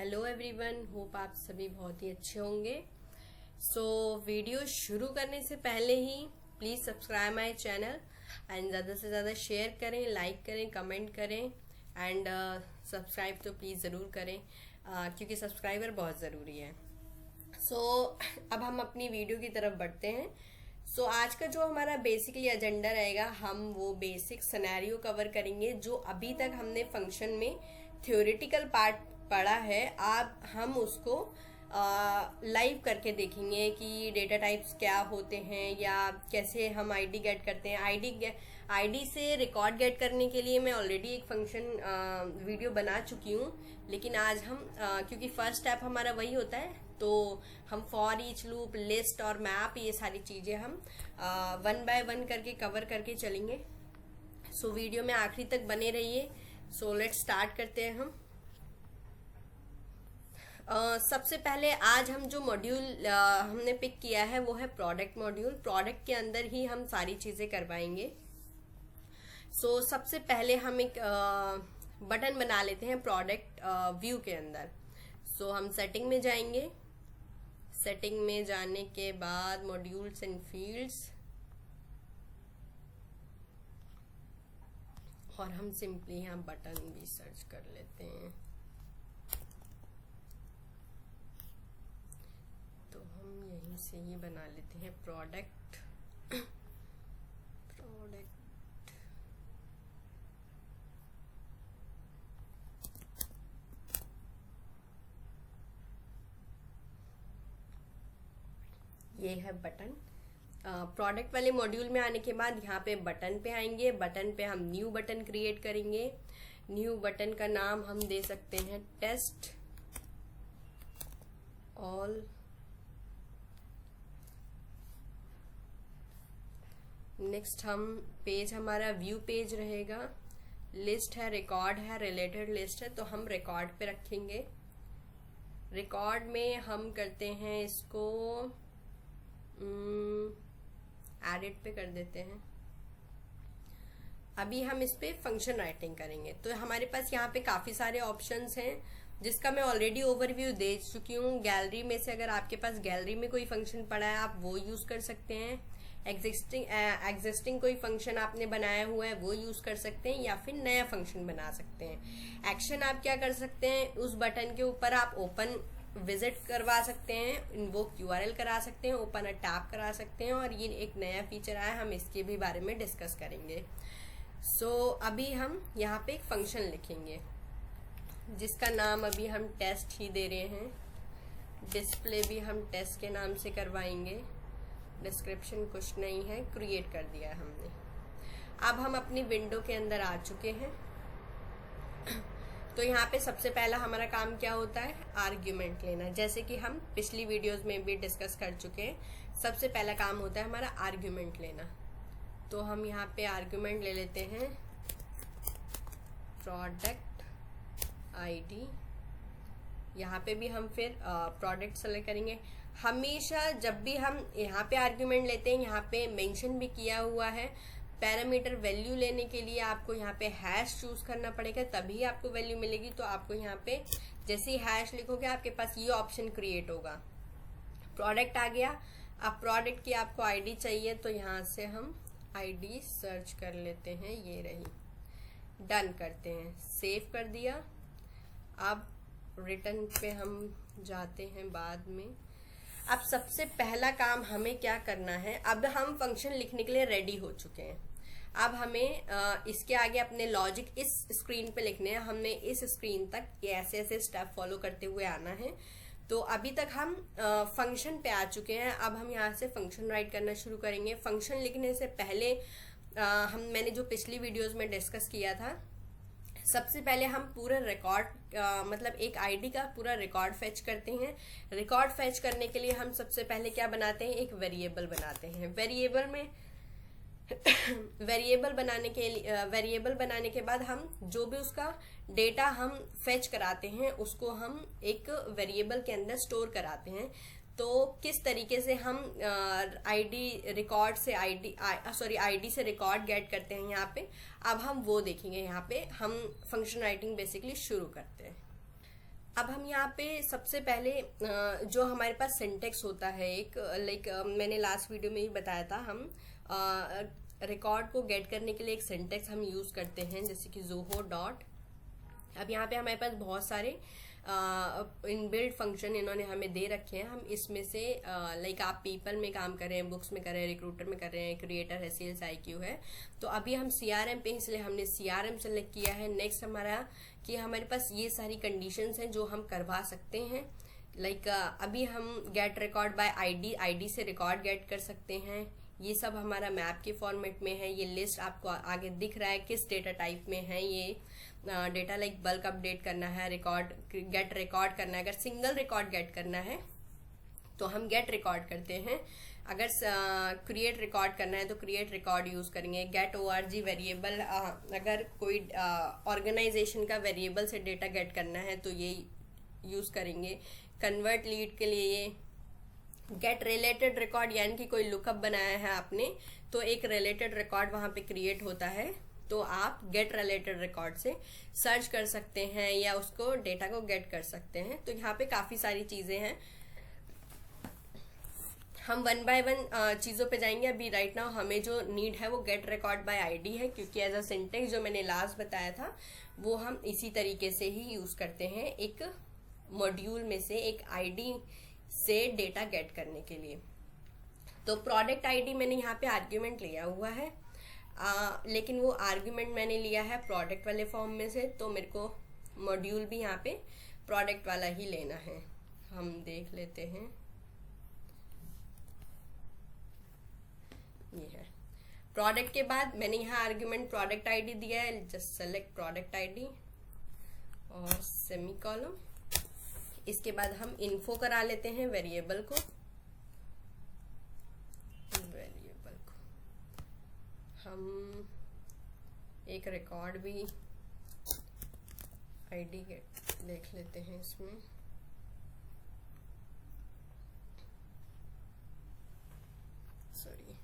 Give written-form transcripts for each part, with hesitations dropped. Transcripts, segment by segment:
Hello everyone, hope आप सभी बहुत ही अच्छे होंगे। वीडियो शुरू करने से पहले ही please subscribe my channel and ज़्यादा से ज़्यादा शेयर करें, लाइक करें, कमेंट करें एंड सब्सक्राइब तो प्लीज़ ज़रूर करें क्योंकि सब्सक्राइबर बहुत ज़रूरी है। अब हम अपनी वीडियो की तरफ बढ़ते हैं। आज का जो हमारा बेसिकली एजेंडा रहेगा, हम वो बेसिक सिनेरियो कवर करेंगे जो अभी तक हमने फंक्शन में थ्योरेटिकल पार्ट पढ़ा है। अब हम उसको लाइव करके देखेंगे कि डेटा टाइप्स क्या होते हैं या कैसे हम आईडी गेट करते हैं। आईडी से रिकॉर्ड गेट करने के लिए मैं ऑलरेडी एक फंक्शन वीडियो बना चुकी हूँ, लेकिन आज हम क्योंकि फर्स्ट स्टेप हमारा वही होता है तो हम फॉर ईच लूप, लिस्ट और मैप, ये सारी चीज़ें हम 1 बाय 1 करके कवर करके चलेंगे। वीडियो में आखिरी तक बने रहिए। लेट्स स्टार्ट करते हैं हम। सबसे पहले आज हम जो मॉड्यूल हमने पिक किया है वो है प्रोडक्ट मॉड्यूल। प्रोडक्ट के अंदर ही हम सारी चीज़ें करवाएंगे। सबसे पहले हम एक बटन बना लेते हैं प्रोडक्ट व्यू के अंदर। हम सेटिंग में जाएंगे। सेटिंग में जाने के बाद मॉड्यूल्स एंड फील्ड्स, और हम सिंपली यहाँ बटन भी सर्च कर लेते हैं। तो हम यहीं से ही बना लेते हैं प्रोडक्ट। ये है बटन। प्रोडक्ट वाले मॉड्यूल में आने के बाद यहाँ पे बटन पे आएंगे। बटन पे हम न्यू बटन क्रिएट करेंगे। न्यू बटन का नाम हम दे सकते हैं टेस्ट ऑल। नेक्स्ट हम पेज, हमारा व्यू पेज रहेगा। लिस्ट है, रिकॉर्ड है, रिलेटेड लिस्ट है, तो हम रिकॉर्ड पे रखेंगे। रिकॉर्ड में हम करते हैं इसको एडिट पे कर देते हैं। अभी हम इस पे फंक्शन राइटिंग करेंगे। तो हमारे पास यहाँ पे काफी सारे ऑप्शंस हैं जिसका मैं ऑलरेडी ओवरव्यू दे चुकी हूँ। गैलरी में से अगर आपके पास गैलरी में कोई फंक्शन पड़ा है आप वो यूज कर सकते हैं। एग्जिस्टिंग कोई फंक्शन आपने बनाया हुआ है वो यूज कर सकते हैं, या फिर नया फंक्शन बना सकते हैं। एक्शन आप क्या कर सकते हैं, उस बटन के ऊपर आप ओपन विजिट करवा सकते हैं, इन्वोक यूआरएल करा सकते हैं, ओपन अ टैब करा सकते हैं, और ये एक नया फीचर आया, हम इसके भी बारे में डिस्कस करेंगे। अभी हम यहाँ पे एक फंक्शन लिखेंगे जिसका नाम अभी हम टेस्ट ही दे रहे हैं। डिस्प्ले भी हम टेस्ट के नाम से करवाएंगे। डिस्क्रिप्शन कुछ नहीं है, क्रिएट कर दिया है हमने। अब हम अपनी विंडो के अंदर आ चुके हैं। तो यहाँ पे सबसे पहला हमारा काम क्या होता है, आर्ग्यूमेंट लेना। जैसे कि हम पिछली वीडियोस में भी डिस्कस कर चुके हैं, सबसे पहला काम होता है हमारा आर्ग्यूमेंट लेना। तो हम यहाँ पे आर्ग्यूमेंट ले लेते हैं प्रोडक्ट आईडी। यहाँ पे भी हम फिर प्रोडक्ट सेलेक्ट करेंगे। हमेशा जब भी हम यहाँ पे आर्ग्यूमेंट लेते हैं, यहाँ पे मेंशन भी किया हुआ है, पैरामीटर वैल्यू लेने के लिए आपको यहाँ पे हैश चूज करना पड़ेगा, तभी आपको वैल्यू मिलेगी। तो आपको यहाँ पे जैसे ही हैश लिखोगे आपके पास ये ऑप्शन क्रिएट होगा। प्रोडक्ट आ गया। अब प्रोडक्ट की आपको आईडी चाहिए तो यहाँ से हम आईडी सर्च कर लेते हैं, ये रही। डन करते हैं, सेव कर दिया। अब रिटर्न पे हम जाते हैं बाद में। अब सबसे पहला काम हमें क्या करना है, अब हम फंक्शन लिखने के लिए रेडी हो चुके हैं। अब हमें इसके आगे अपने लॉजिक इस स्क्रीन पे लिखने हैं। हमने इस स्क्रीन तक ऐसे ऐसे स्टेप फॉलो करते हुए आना है। तो अभी तक हम फंक्शन पे आ चुके हैं। अब हम यहाँ से फंक्शन राइट करना शुरू करेंगे। फंक्शन लिखने से पहले मैंने जो पिछली वीडियोस में डिस्कस किया था, सबसे पहले हम पूरा रिकॉर्ड मतलब एक आईडी का पूरा रिकॉर्ड फेच करते हैं। रिकॉर्ड फेच करने के लिए हम सबसे पहले क्या बनाते हैं, एक वेरिएबल बनाते हैं। वेरिएबल में वेरिएबल बनाने के बाद हम जो भी उसका डेटा हम फेच कराते हैं उसको हम एक वेरिएबल के अंदर स्टोर कराते हैं। तो किस तरीके से हम आईडी से रिकॉर्ड गेट करते हैं यहाँ पे, अब हम वो देखेंगे। यहाँ पे हम फंक्शन राइटिंग बेसिकली शुरू करते हैं। अब हम यहाँ पे सबसे पहले जो हमारे पास सिंटेक्स होता है एक, लाइक मैंने लास्ट वीडियो में ही बताया था, हम रिकॉर्ड को गेट करने के लिए एक सिंटेक्स हम यूज करते हैं, जैसे कि जोहो डॉट। अब यहाँ पे हमारे पास बहुत सारे इनबिल्ट फंक्शन इन्होंने हमें दे रखे हैं। हम इसमें से लाइक आप पीपल में काम कर रहे हैं, बुक्स में कर रहे हैं, रिक्रूटर में कर रहे हैं, क्रिएटर है, सेल्स IQ है, तो अभी हम CRM पे, इसलिए हमने CRM सेलेक्ट किया है। नेक्स्ट हमारा कि हमारे पास ये सारी कंडीशंस हैं जो हम करवा सकते हैं। लाइक अभी हम गेट रिकॉर्ड बाय ID से रिकॉर्ड गेट कर सकते हैं। ये सब हमारा मैप के फॉर्मेट में है। ये लिस्ट आपको आगे दिख रहा है किस डेटा टाइप में है ये डेटा। लाइक बल्क अपडेट करना है, रिकॉर्ड गेट रिकॉर्ड करना है। अगर सिंगल रिकॉर्ड गेट करना है तो हम गेट रिकॉर्ड करते हैं। अगर क्रिएट रिकॉर्ड करना है तो क्रिएट रिकॉर्ड यूज करेंगे। गेट ORG वेरिएबल, अगर कोई ऑर्गेनाइजेशन का वेरिएबल से डेटा गेट करना है तो ये यूज करेंगे। कन्वर्ट लीड के लिए ये गेट रिलेटेड रिकॉर्ड, यानी कि कोई लुकअप बनाया है आपने तो एक रिलेटेड रिकॉर्ड वहां पे क्रिएट होता है, तो आप गेट रिलेटेड रिकॉर्ड से सर्च कर सकते हैं या उसको डेटा को गेट कर सकते हैं। तो यहाँ पे काफी सारी चीजें हैं, हम 1 बाय 1 चीजों पे जाएंगे। अभी राइट नाउ हमें जो नीड है वो गेट रिकॉर्ड बाय ID है, क्योंकि एज अ सिंटेक्स जो मैंने लास्ट बताया था वो हम इसी तरीके से ही यूज करते हैं, एक मॉड्यूल में से एक ID से डेटा गेट करने के लिए। तो प्रोडक्ट ID मैंने यहाँ पे आर्ग्यूमेंट लिया हुआ है, लेकिन वो आर्ग्यूमेंट मैंने लिया है प्रोडक्ट वाले फॉर्म में से, तो मेरे को मॉड्यूल भी यहाँ पे प्रोडक्ट वाला ही लेना है। हम देख लेते हैं, ये है प्रोडक्ट के बाद मैंने यहाँ आर्ग्यूमेंट प्रोडक्ट ID दिया है। जस्ट सेलेक्ट प्रोडक्ट ID और सेमीकोलन। इसके बाद हम इन्फो करा लेते हैं वेरिएबल को। हम एक रिकॉर्ड भी ID देख लेते हैं इसमें। सॉरी,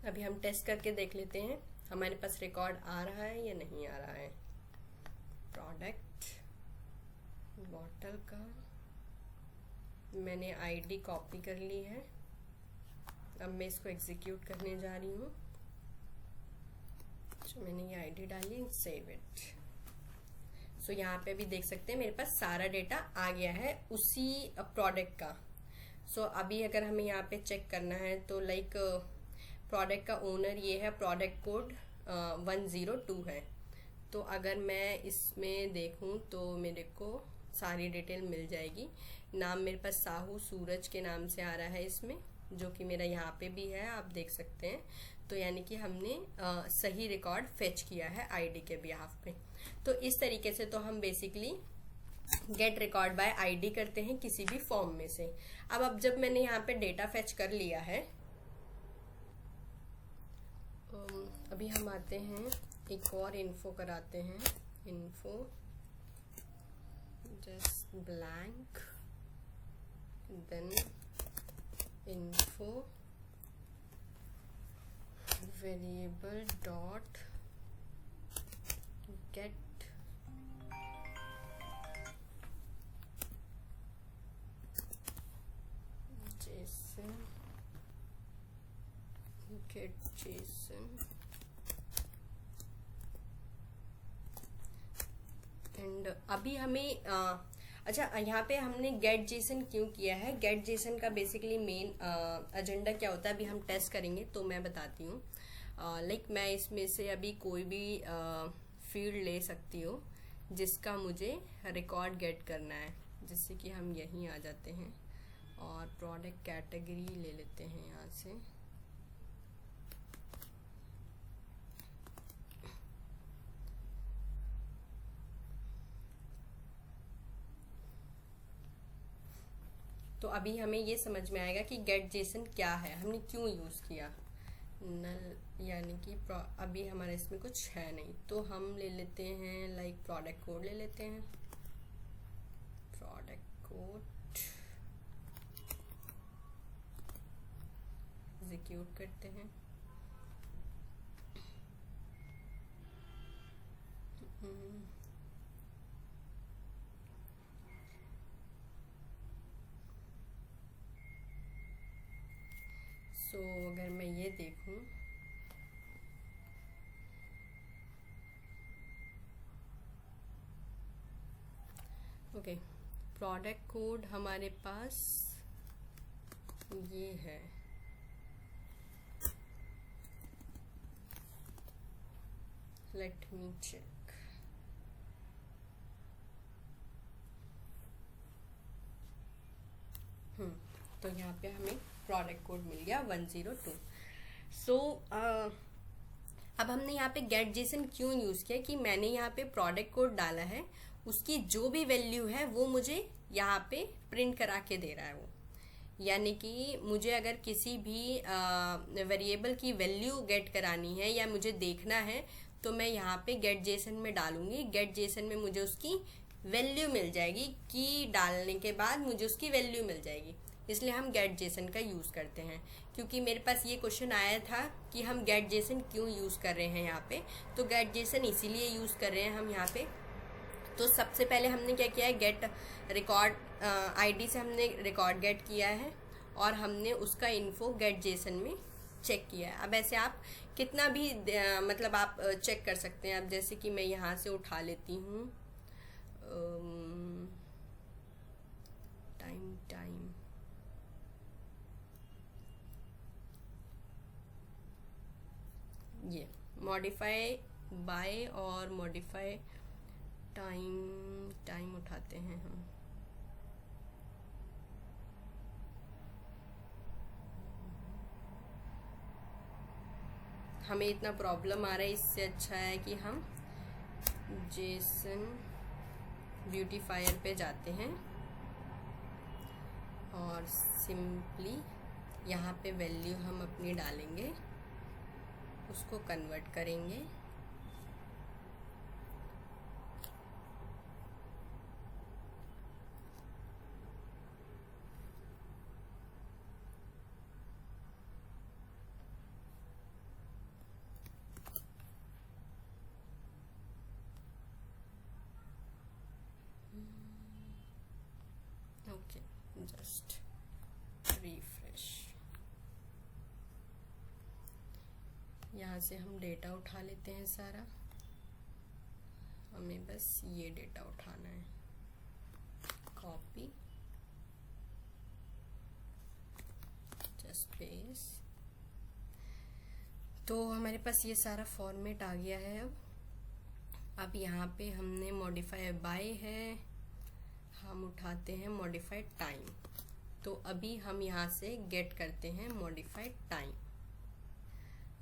अभी हम टेस्ट करके देख लेते हैं हमारे पास रिकॉर्ड आ रहा है या नहीं आ रहा है। प्रोडक्ट बॉटल का मैंने ID कॉपी कर ली है। अब मैं इसको एग्जीक्यूट करने जा रही हूँ। तो मैंने ये ID डाली, सेव इट। सो यहाँ पे भी देख सकते हैं मेरे पास सारा डेटा आ गया है उसी प्रोडक्ट का। सो अभी अगर हमें यहाँ पे चेक करना है तो लाइक प्रोडक्ट का ओनर ये है, प्रोडक्ट कोड 102 है। तो अगर मैं इसमें देखूं तो मेरे को सारी डिटेल मिल जाएगी। नाम मेरे पास साहू सूरज के नाम से आ रहा है इसमें, जो कि मेरा यहाँ पे भी है, आप देख सकते हैं। तो यानी कि हमने सही रिकॉर्ड फेच किया है ID के बिहाफ पे। तो इस तरीके से तो हम basically gate record by ID करते हैं किसी भी फॉर्म में से। अब जब मैंने यहाँ पे डेटा फेच कर लिया है, अभी हम आते हैं एक और इन्फो कराते हैं। Info just blank, then info variable dot get JSON, get JSON and अभी हमें अच्छा, यहाँ पे हमने गेट जेसन क्यों किया है। गेट जेसन का बेसिकली मेन एजेंडा क्या होता है अभी हम टेस्ट करेंगे, तो मैं बताती हूँ। लाइक मैं इसमें से अभी कोई भी फील्ड ले सकती हूँ जिसका मुझे रिकॉर्ड गेट करना है। जैसे कि हम यहीं आ जाते हैं और प्रोडक्ट कैटेगरी ले लेते हैं यहाँ से। तो अभी हमें ये समझ में आएगा कि गेट जेसन क्या है, हमने क्यों यूज किया। नल यानी कि अभी हमारे इसमें कुछ है नहीं, तो हम ले लेते हैं लाइक प्रोडक्ट कोड ले लेते हैं। प्रोडक्ट कोड एग्जीक्यूट करते हैं। सो अगर मैं ये देखूं, ओके, प्रोडक्ट कोड हमारे पास ये है। Let me check. तो यहाँ पे हमें प्रोडक्ट कोड मिल गया 102। सो अब हमने यहाँ पे गेट जेसन क्यों यूज़ किया कि मैंने यहाँ पे प्रोडक्ट कोड डाला है, उसकी जो भी वैल्यू है वो मुझे यहाँ पे प्रिंट करा के दे रहा है वो। यानी कि मुझे अगर किसी भी वेरिएबल की वैल्यू गेट करानी है या मुझे देखना है तो मैं यहाँ पे गेट जेसन में डालूंगी। गेट जेसन में मुझे उसकी वैल्यू मिल जाएगी, की डालने के बाद मुझे उसकी वैल्यू मिल जाएगी। इसलिए हम गेट जेसन का यूज़ करते हैं। क्योंकि मेरे पास ये क्वेश्चन आया था कि हम गेट जेसन क्यों यूज़ कर रहे हैं यहाँ पे, तो गेट जेसन इसीलिए यूज़ कर रहे हैं हम यहाँ पे। तो सबसे पहले हमने क्या किया है, गेट रिकॉर्ड आईडी से हमने रिकॉर्ड गेट किया है और हमने उसका इन्फो गेट जेसन में चेक किया है। अब ऐसे आप कितना भी मतलब आप चेक कर सकते हैं। अब जैसे कि मैं यहाँ से उठा लेती हूँ टाइम ये मॉडिफाई बाय और मॉडिफाई टाइम उठाते हैं हम। हमें इतना प्रॉब्लम आ रहा है, इससे अच्छा है कि हम जेसन ब्यूटीफायर पे जाते हैं और सिंपली यहाँ पे वैल्यू हम अपनी डालेंगे, उसको कन्वर्ट करेंगे। Okay, just refresh. यहाँ से हम डेटा उठा लेते हैं सारा, हमें बस ये डेटा उठाना है। Copy, just paste. तो हमारे पास ये सारा फॉर्मेट आ गया है। अब यहाँ पे हमने मॉडिफाई बाय है, हम उठाते हैं मॉडिफाइड टाइम। तो अभी हम यहाँ से गेट करते हैं मॉडिफाइड टाइम।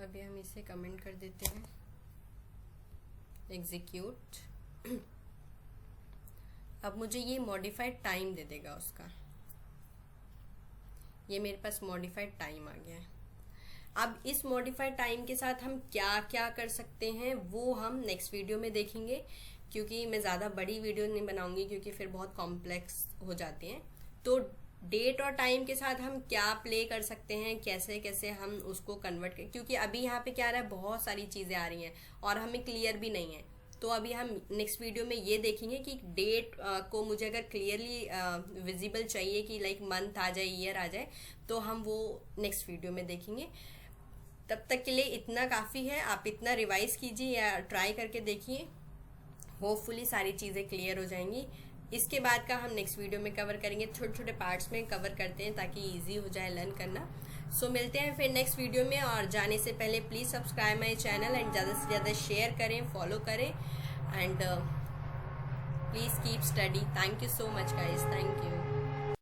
अभी हम इसे कमेंट कर देते हैं, एग्जीक्यूट। अब मुझे ये मॉडिफाइड टाइम दे देगा उसका। ये मेरे पास मॉडिफाइड टाइम आ गया है। अब इस मॉडिफाइड टाइम के साथ हम क्या क्या कर सकते हैं वो हम नेक्स्ट वीडियो में देखेंगे, क्योंकि मैं ज़्यादा बड़ी वीडियो नहीं बनाऊंगी क्योंकि फिर बहुत कॉम्प्लेक्स हो जाती हैं। तो डेट और टाइम के साथ हम क्या प्ले कर सकते हैं, कैसे कैसे हम उसको कन्वर्ट करें, क्योंकि अभी यहाँ पे क्या आ रहा है, बहुत सारी चीज़ें आ रही हैं और हमें क्लियर भी नहीं है। तो अभी हम नेक्स्ट वीडियो में ये देखेंगे कि डेट को मुझे अगर क्लियरली विजिबल चाहिए कि लाइक मंथ आ जाए, ईयर आ जाए, तो हम वो नेक्स्ट वीडियो में देखेंगे। तब तक के लिए इतना काफ़ी है। आप इतना रिवाइज कीजिए या ट्राई करके देखिए, होपफुली सारी चीज़ें क्लियर हो जाएंगी। इसके बाद का हम नेक्स्ट वीडियो में कवर करेंगे, छोटे छोटे पार्ट्स में कवर करते हैं ताकि इजी हो जाए लर्न करना। सो मिलते हैं फिर नेक्स्ट वीडियो में, और जाने से पहले please subscribe my channel and ज़्यादा से ज़्यादा शेयर करें, फॉलो करें and please keep study. Thank you so much guys, thank you.